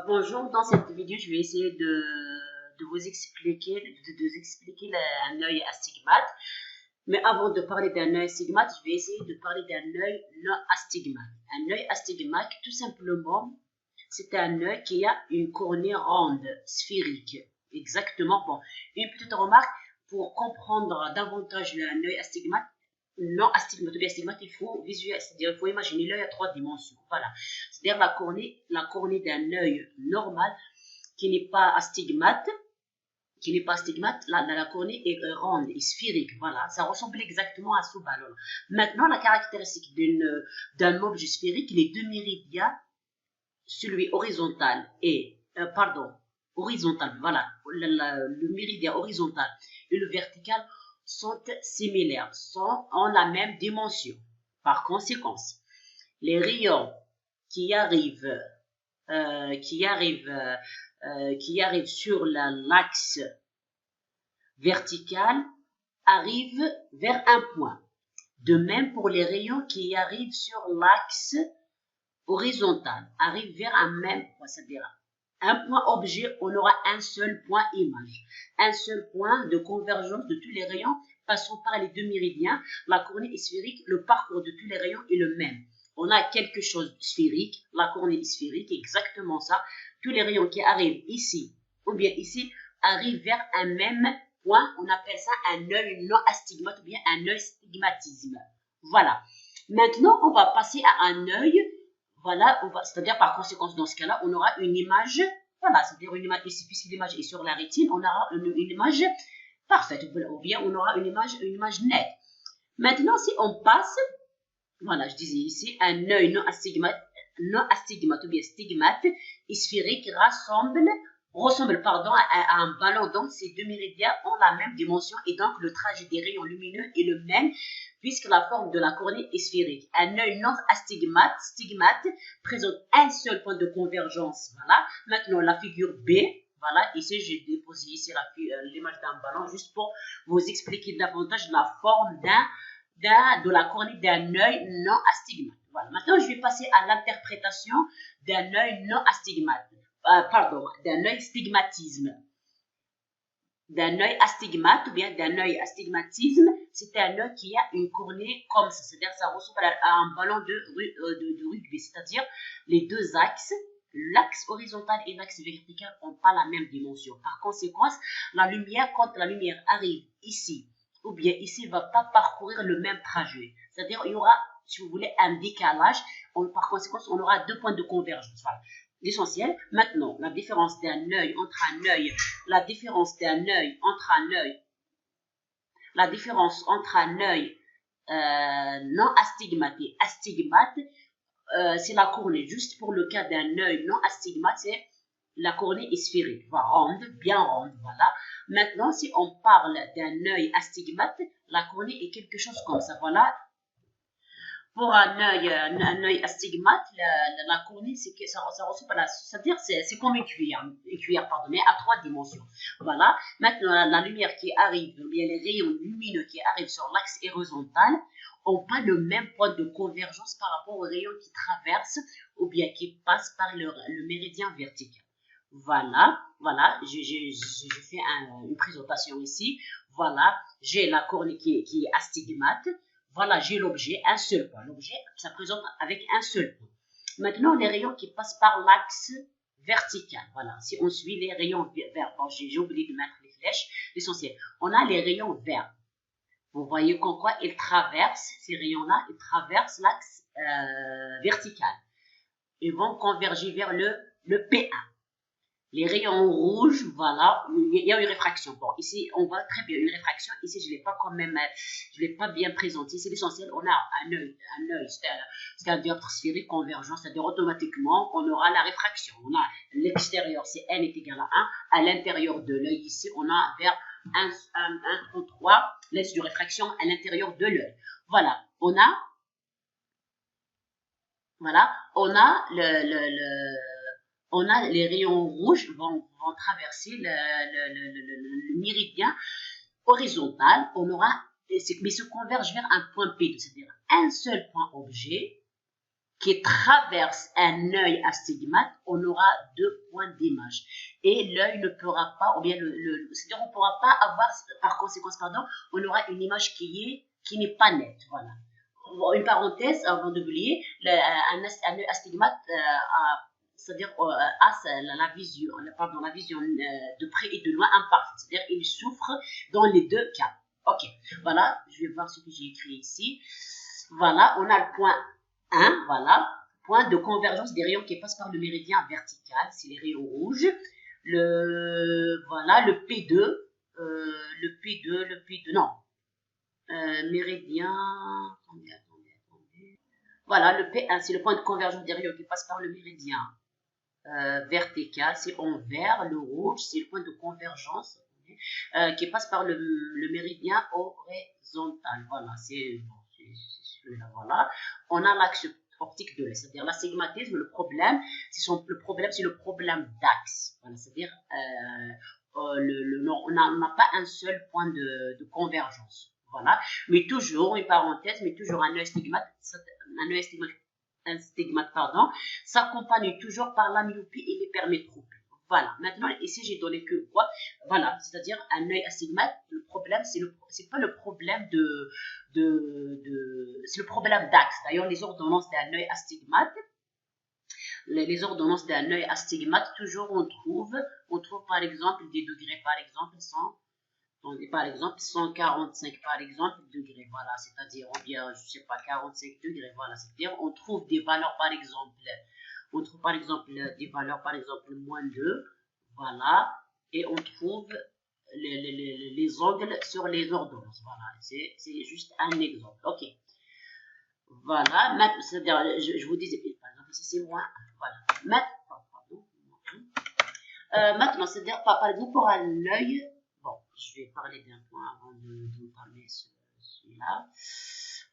Bonjour, dans cette vidéo, je vais essayer de vous expliquer, un œil astigmate. Mais avant de parler d'un œil astigmate, je vais essayer de parler d'un œil non astigmate. Un œil astigmate, tout simplement, c'est un œil qui a une cornée ronde, sphérique. Exactement. Bon, une petite remarque pour comprendre davantage un œil astigmate. Non astigmate ou bien astigmate, il faut visualiser, c'est-à-dire il faut imaginer l'œil à trois dimensions. Voilà. C'est-à-dire la cornée d'un œil normal qui n'est pas astigmate, la cornée est ronde et sphérique. Voilà, ça ressemble exactement à ce ballon. Maintenant, la caractéristique d'un objet sphérique, les deux méridiens, celui horizontal et, horizontal, voilà, le méridien horizontal et le vertical sont similaires, ont la même dimension. Par conséquent, les rayons qui arrivent, sur l'axe vertical arrivent vers un point. De même pour les rayons qui arrivent sur l'axe horizontal, arrivent vers un même point, c'est-à-dire un point objet, on aura un seul point image, un seul point de convergence de tous les rayons passant par les deux méridiens. La cornée est sphérique, le parcours de tous les rayons est le même. On a quelque chose de sphérique, la cornée est sphérique, exactement ça. Tous les rayons qui arrivent ici ou bien ici arrivent vers un même point. On appelle ça un œil non astigmate ou bien un œil stigmatisme. Voilà. Maintenant, on va passer à un œil. Voilà, c'est-à-dire par conséquent, dans ce cas-là, on aura une image, voilà, c'est-à-dire une image ici, puisque l'image est sur la rétine, on aura une image parfaite, ou bien on aura une image nette. Maintenant, si on passe, voilà, je disais ici, un œil non astigmate ou bien stigmate, sphérique, ressemble à un ballon. Donc, ces deux méridiens ont la même dimension et donc le trajet des rayons lumineux est le même puisque la forme de la cornée est sphérique. Un œil non stigmate présente un seul point de convergence. Voilà. Maintenant, la figure B. Voilà, ici j'ai déposé ici l'image d'un ballon juste pour vous expliquer davantage la forme de la cornée d'un œil non astigmate. Voilà. Maintenant, je vais passer à l'interprétation d'un œil non astigmate. D'un œil stigmatisme. D'un œil astigmate ou bien d'un œil astigmatisme, c'est un œil qui a une cornée comme ça, c'est-à-dire ça ressemble à un ballon de rugby, c'est-à-dire les deux axes, l'axe horizontal et l'axe vertical n'ont pas la même dimension. Par conséquent, quand la lumière arrive ici ou bien ici, ne va pas parcourir le même trajet. C'est-à-dire il y aura, si vous voulez, un décalage. Par conséquent, on aura deux points de convergence. Voilà. L'essentiel. Maintenant, la différence d'un œil entre un œil, la différence entre un œil non astigmate et astigmate, c'est la cornée. Juste pour le cas d'un œil non astigmate, c'est la cornée est sphérique, ronde, bien ronde, voilà. Maintenant, si on parle d'un œil astigmate, la cornée est quelque chose comme ça, voilà. Pour un œil astigmate, la cornée, ça ressemble à c'est-à-dire c'est comme une cuillère, mais à trois dimensions. Voilà. Maintenant, la lumière qui arrive, bien les rayons lumineux qui arrivent sur l'axe horizontal n'ont pas le même point de convergence par rapport aux rayons qui traversent ou bien qui passent par le méridien vertical. Voilà, j'ai fait une présentation ici. Voilà, j'ai la cornée qui est astigmate. Voilà, j'ai l'objet, un seul point. L'objet, ça présente avec un seul point. Maintenant, les rayons qui passent par l'axe vertical. Voilà, si on suit les rayons verts. Bon, j'ai oublié de mettre les flèches. L'essentiel, on a les rayons verts. Vous voyez qu'en quoi ils traversent, ces rayons-là, ils traversent l'axe vertical. Ils vont converger vers le P1. Les rayons rouges, voilà, il y a une réfraction. Bon, ici, on voit très bien une réfraction. Ici, je ne l'ai pas bien présenté. C'est l'essentiel. On a un œil, c'est un dioptre sphérique convergent, c'est-à-dire automatiquement, on aura la réfraction. On a l'extérieur, c'est n est égal à 1. À l'intérieur de l'œil, ici, on a vers 1,33 l'axe de réfraction à l'intérieur de l'œil. Voilà, on a les rayons rouges vont traverser le méridien horizontal. On aura, mais se convergent vers un point P2, c'est-à-dire un seul point objet qui traverse un œil astigmate, on aura 2 points d'image. Et l'œil ne pourra pas, ou bien c'est-à-dire on ne pourra pas avoir, par conséquence, pardon, on aura une image qui n'est pas nette. Voilà. Une parenthèse avant d'oublier, un œil astigmate c'est-à-dire la vision, pardon, la vision de près et de loin imparfaite. C'est-à-dire il souffre dans les deux cas. Ok, voilà, je vais voir ce que j'ai écrit ici. Voilà, on a le point 1, voilà, point de convergence des rayons qui passent par le méridien vertical, c'est les rayons rouges. Voilà, le P2, non, méridien, attendez. Voilà, le P1, c'est le point de convergence des rayons qui passent par le méridien vertical, c'est en vert, le rouge, c'est le point de convergence qui passe par le méridien horizontal. Voilà, c'est celui-là, voilà. On a l'axe optique de l'œil, c'est-à-dire l'astigmatisme, le problème, c'est le problème d'axe. Voilà, c'est-à-dire on n'a pas un seul point de convergence. Voilà, mais toujours, une parenthèse, mais toujours un œil astigmate, pardon, s'accompagne toujours par la myopie et l'hypermétropie. Voilà, maintenant, ici, j'ai donné que quoi? Voilà, c'est-à-dire un œil astigmate, le problème, c'est pas le problème c'est le problème d'axe. D'ailleurs, les ordonnances d'un œil astigmate, toujours on trouve par exemple des degrés, par exemple, 145 par exemple degrés, voilà, c'est-à-dire ou bien je sais pas 45 degrés, voilà, c'est-à-dire on trouve des valeurs par exemple, moins 2, voilà, et on trouve les angles sur les ordonnances, voilà, c'est juste un exemple, ok. Voilà, maintenant, c'est-à-dire je vous disais par exemple ici c'est moins 1, voilà, maintenant c'est-à-dire par exemple pour un œil. Bon, je vais parler d'un point avant d'entamer celui-là.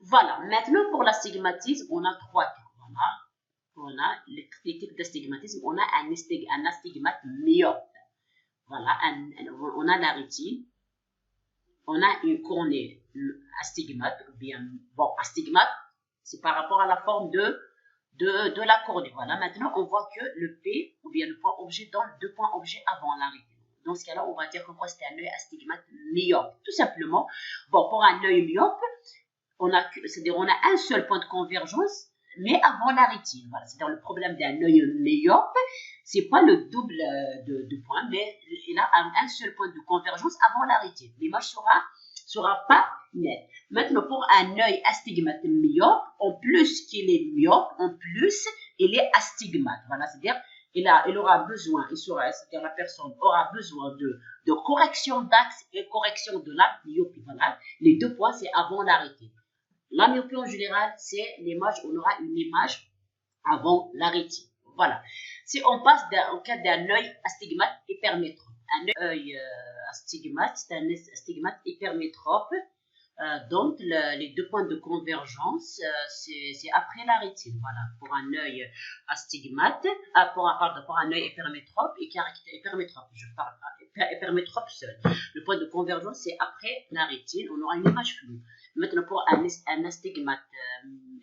Voilà, maintenant pour l'astigmatisme, on a 3 cas. Voilà, on a les types d'astigmatisme. On a un astigmate myope. Voilà, on a la rétine. On a une cornée astigmate. Bon, astigmate, c'est par rapport à la forme de la cornée. Voilà, maintenant on voit que le P, ou bien le point objet, donne 2 points objets avant la rétine. Dans ce cas-là, on va dire que c'est un œil astigmate myope. Tout simplement, bon, pour un œil myope, c'est-à-dire on a un seul point de convergence, mais avant la rétine. Voilà, c'est-à-dire le problème d'un œil myope, c'est pas le double de points, mais il a un seul point de convergence avant la rétine. L'image sera pas nette. Maintenant, pour un œil astigmate myope, en plus qu'il est myope, en plus il est astigmate. Voilà, c'est-à-dire il aura besoin, c'est-à-dire la personne aura besoin de correction d'axe et correction de la myopie. Voilà, les 2 points, c'est avant la rétine. La myopie en général, c'est l'image, on aura une image avant la rétine. Voilà. Si on passe au cas d'un œil astigmate hypermétrope, un œil astigmate, c'est un astigmate hypermétrope. Donc, les 2 points de convergence, c'est après la rétine. Voilà, pour un œil astigmate, pour un œil hypermétrope et caractère hypermétrope. Je parle hypermétrope seul. Le point de convergence, c'est après la rétine. On aura une image floue. Maintenant, pour un astigmate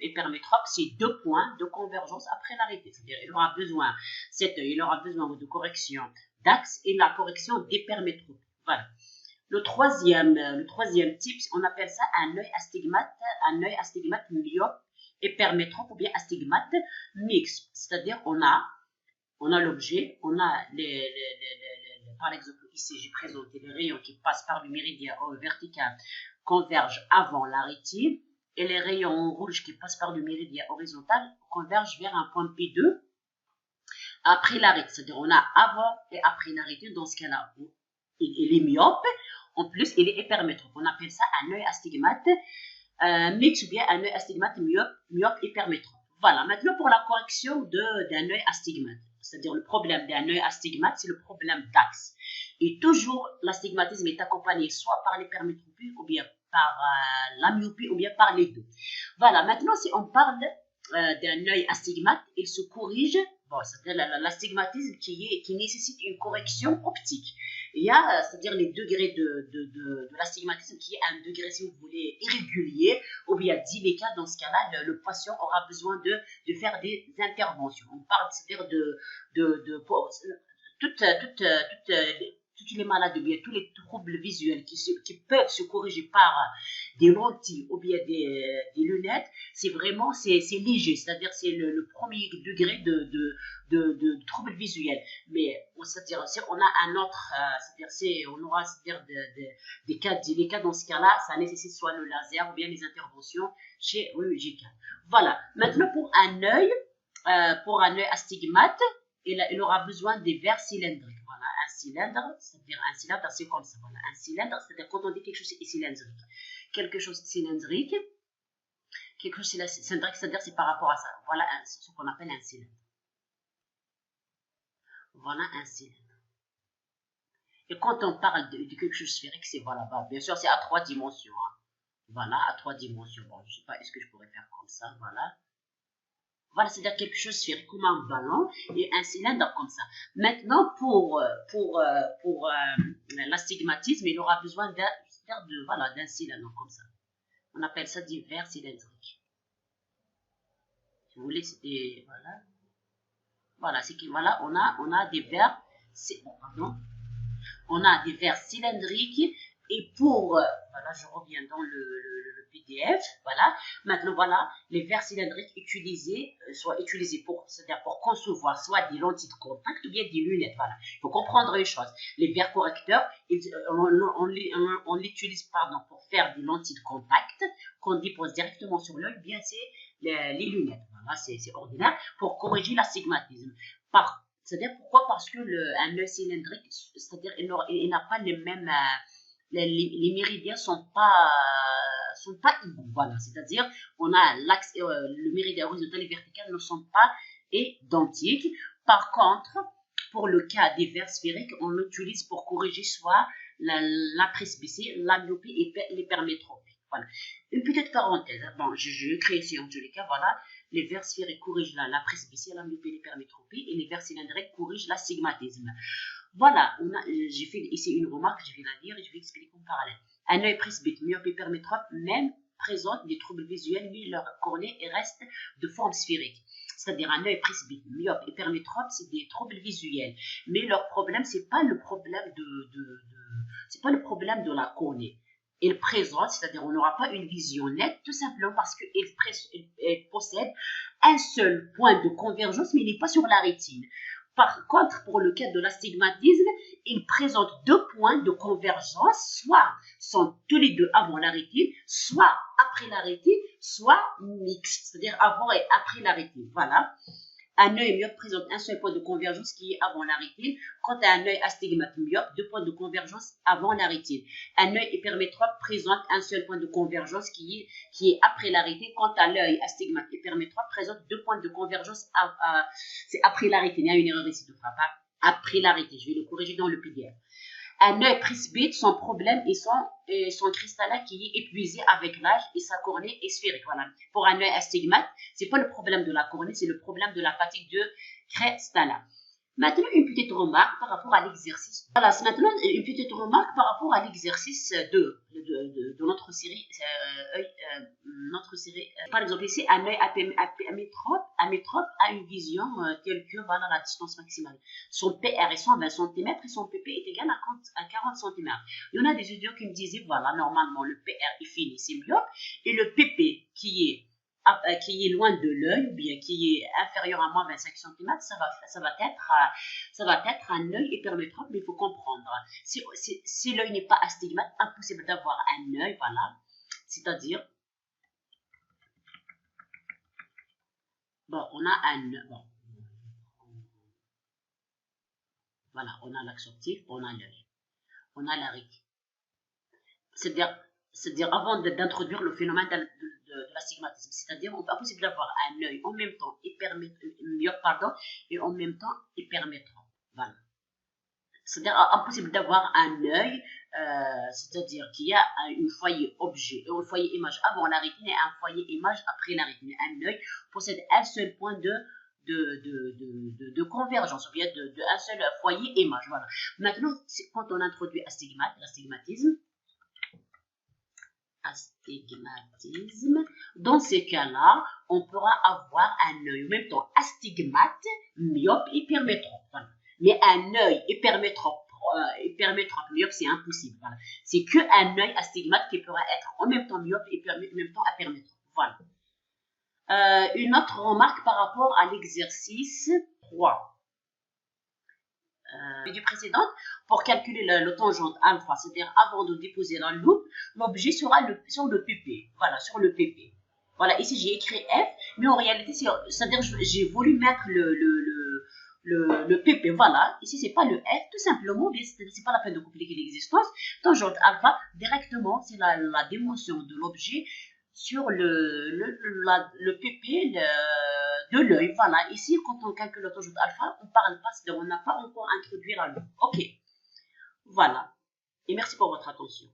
hypermétrope, c'est 2 points de convergence après la rétine. C'est-à-dire, il aura besoin de correction d'axe et la correction d'hypermétropie. Voilà. Le troisième type, on appelle ça un œil astigmate myope hypermétrope ou bien astigmate mixte. C'est-à-dire, on a l'objet, on a par exemple, ici, j'ai présenté les rayons qui passent par le méridien vertical convergent avant la rétine et les rayons rouges qui passent par le méridien horizontal convergent vers un point P2 après la rétine. C'est-à-dire, on a avant et après la rétine. Dans ce cas-là, il est myope. En plus, il est hypermétrope. On appelle ça un œil astigmate mixte ou bien un œil astigmate myope hypermétrope. Voilà. Maintenant, pour la correction d'un œil astigmate, c'est-à-dire le problème d'un œil astigmate, c'est le problème d'axe. Et toujours, l'astigmatisme est accompagné soit par l'hypermétropie ou bien par la myopie ou bien par les deux. Voilà. Maintenant, si on parle d'un œil astigmate, il se corrige bon, c'est-à-dire l'astigmatisme qui nécessite une correction optique. Il y a, c'est-à-dire les degrés de l'astigmatisme qui est un degré, si vous voulez, irrégulier ou bien délicat. Dans ce cas-là, le patient aura besoin de faire des interventions. On parle, c'est-à-dire pour toutes les maladies ou bien tous les troubles visuels qui peuvent se corriger par des lentilles ou bien des lunettes, c'est vraiment, c'est léger, c'est-à-dire c'est le premier degré de troubles visuels. Mais c'est-à-dire si on a un autre, c'est-à-dire on aura, c'est-à-dire des cas délicats. Dans ce cas-là, ça nécessite soit le laser ou bien les interventions chirurgicales. Voilà. Maintenant pour un œil astigmate, il aura besoin des verres cylindriques. Voilà, un cylindre, c'est-à-dire un cylindre, c'est comme ça. Voilà, un cylindre, c'est-à-dire quand on dit quelque chose est cylindrique. Quelque chose cylindrique, c'est-à-dire c'est par rapport à ça. Voilà ce qu'on appelle un cylindre. Voilà un cylindre. Et quand on parle de quelque chose sphérique, c'est voilà, bah, bien sûr, c'est à 3 dimensions. Hein. Voilà, à 3 dimensions. Bon, je ne sais pas, est-ce que je pourrais faire comme ça, voilà. Voilà, c'est-à-dire quelque chose sphérique comme un ballon et un cylindre comme ça. Maintenant, pour l'astigmatisme, il aura besoin d'un cylindre comme ça. On appelle ça des verres cylindriques. Si vous voulez, c'était voilà. Voilà, c'est que voilà, on a des verres, on a des verres cylindriques. Et pour, voilà, je reviens dans le PDF, voilà. Maintenant, voilà, les verres cylindriques soit utilisés c'est-à-dire pour concevoir soit des lentilles de contact ou bien des lunettes, voilà. Il faut comprendre une chose. Les verres correcteurs, on l'utilise, pardon, pour faire des lentilles de contact qu'on dépose directement sur l'œil, bien c'est les lunettes, voilà, c'est ordinaire, pour corriger l'astigmatisme. C'est-à-dire pourquoi? Parce que un œil cylindrique, c'est-à-dire il n'a pas les mêmes... les méridiens sont pas égaux, voilà, c'est-à-dire on a l'axe, le méridien horizontal et vertical ne sont pas identiques. Par contre, pour le cas des verres sphériques, on l'utilise pour corriger soit la presbytie, la myopie et l'hypermétropie. Voilà. Une petite parenthèse, bon, je crée ici en tous les cas, voilà, les verres sphériques corrigent la presbytie, la myopie et l'hypermétropie, et les verres cylindriques corrigent l'astigmatisme. Voilà, j'ai fait ici une remarque, je vais la lire et je vais expliquer en parallèle. Un œil presbyte, myope, hypermétrope, même présente des troubles visuels, mais leur cornée reste de forme sphérique. C'est-à-dire un œil presbyte, myope, hypermétrope, c'est des troubles visuels, mais leur problème, c'est pas le problème c'est pas le problème de la cornée. Il présente, c'est-à-dire on n'aura pas une vision nette, tout simplement parce qu'il possède un seul point de convergence, mais il n'est pas sur la rétine. Par contre, pour le cas de l'astigmatisme, il présente 2 points de convergence, soit sont tous les deux avant la rétine, soit après la rétine, soit mixte, c'est-à-dire avant et après la rétine. Voilà. Un œil myope présente un seul point de convergence qui est avant la rétine. Quant à un œil astigmate myope, 2 points de convergence avant la rétine. Un œil hypermétrope présente un seul point de convergence qui est après la rétine. Quant à l'œil astigmate hypermétrope présente 2 points de convergence c'est après la rétine. Il y a une erreur ici de frappe. Après la rétine. Je vais le corriger dans le PDF. Un œil presbyte, son problème est son cristallin qui est épuisé avec l'âge et sa cornée est sphérique. Voilà. Pour un œil astigmate, c'est pas le problème de la cornée, c'est le problème de la fatigue de cristallin. Maintenant, une petite remarque par rapport à l'exercice. Voilà, c'est maintenant une petite remarque par rapport à l'exercice de notre série. Par exemple, ici, un œil amétrope a une vision telle que voilà, la distance maximale. Son PR est 120 cm et son PP est égal à 40 cm. Il y en a des étudiants qui me disaient, voilà, normalement, le PR est fini, c'est myope, et le PP qui est loin de l'œil ou bien qui est inférieur à moins 25 cm, ça va être un œil hypermétrope, mais il faut comprendre. Si l'œil n'est pas astigmate, impossible d'avoir un œil, voilà. C'est-à-dire, bon, on a voilà, on a l'axe optique, on a l'œil, on a la rétine. C'est-à-dire avant d'introduire le phénomène de l'astigmatisme, c'est-à-dire on peut impossible d'avoir un œil en même temps myope, et en même temps hypermétrope. Voilà. C'est-à-dire impossible d'avoir un œil, c'est-à-dire qu'il y a une foyer objet, un foyer image avant la rétine et un foyer image après la rétine. Un œil possède un seul point de convergence, ou bien un seul foyer image. Voilà. Maintenant, quand on introduit l'astigmatisme, dans ces cas-là, on pourra avoir un œil en même temps astigmate, myope, hypermétrope. Voilà. Mais un œil hypermétrope, myope, c'est impossible. Voilà. C'est qu'un œil astigmate qui pourra être en même temps myope et en même temps hypermétrope. Voilà. Une autre remarque par rapport à l'exercice 3. Du précédent, pour calculer le tangente alpha, c'est-à-dire avant de déposer la loupe, l'objet sera sur le PP. Voilà, sur le PP. Voilà, ici j'ai écrit F, mais en réalité, c'est-à-dire j'ai voulu mettre le PP. Voilà, ici c'est pas le F, tout simplement, mais c'est pas la peine de compliquer l'existence. Tangente alpha, directement, c'est la dimension de l'objet sur le PP de l'œil. Voilà, ici, quand on calcule le tangente alpha, on parle pas, c'est-à-dire on n'a pas encore introduit la loupe. Ok, voilà. Et merci pour votre attention.